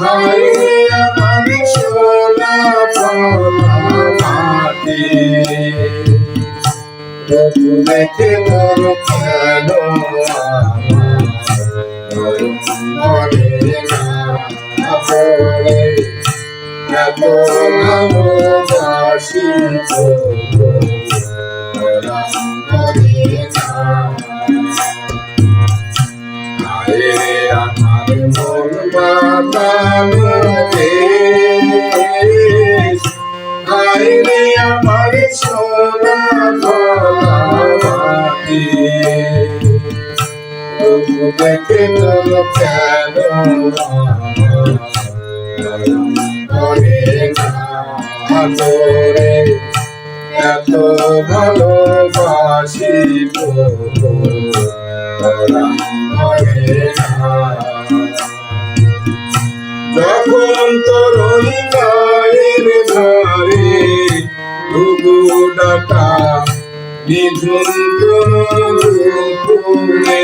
হায়রে আমার সোনা পোলা মাটি রূপ দেখে তোর কেন মরে না পড়ে এত ভালোবাসি তোরা মরে না হায়রে আমার মন বাঁধানো দেশ হায়রে আমার সোনা পোলা মাটি রূপ দেখে তোর কেন মরে না তোরে এত ভালোবাসি তোরা মরে না যখন তোর ওই গায়ের ধারে ঘুঘু ডাকা নিঝুম ফুলে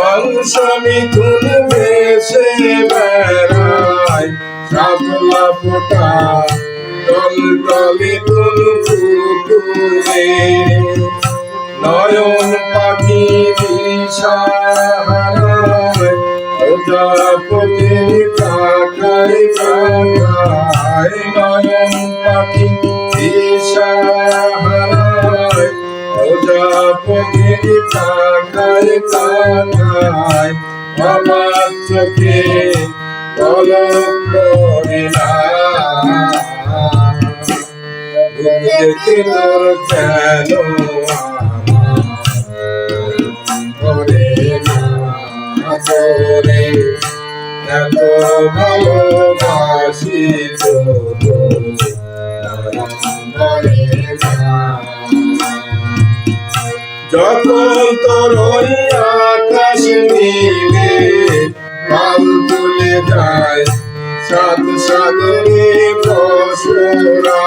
অংশ মিথুন ভেসে বেড়ায় শাপলা ফোটা টলটলে তুল ফুটুলে নয়ন পাখি দিশাহারায় প্রজাপতির কাকায় কাকায় নয়ন পাখি দিশাহারায় প্রজাপতির কাকায় কাকায় আমার চোখে পলক পড়ে না দেখে তোর কেন মরে না তোরে এত ভালোবাসি মরে না যখন তোর ওই আকাশ নীলে পাল তুলে যায় সাত সাগরে বসরা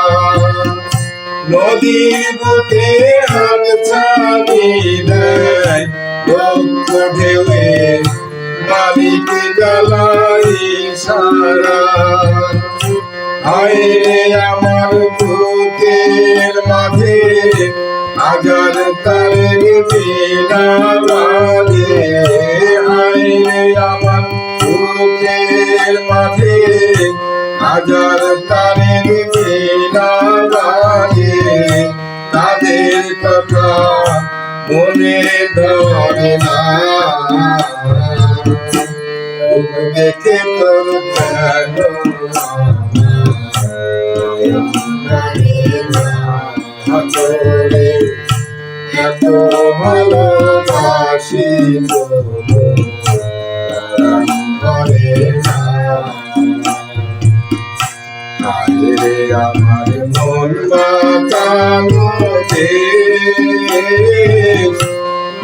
নদীর বুকে হাত ছাড়ি দেয় লক্ষ ঢেউয়ে মালিক জ্বালাই সারা হায়রে আমার বুকের মাঝে হাজার তারের বিনা বাজে হায়রে আমার বুকের মাঝে হাজার তারের বিনা বাজে তাদের কথা মনে ধরে না দেখে তোর কেন তোরে এত ভালোবাসি মরে না হায়রে আমার মন বাঁধানো দেশ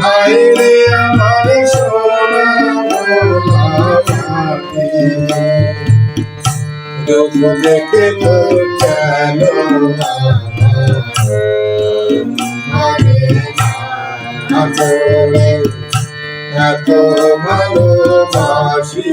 হায়রে আমার সোনা পোলা মাটি রূপ দেখে তোর কেন মরে না তোরে এত ভালোবাসি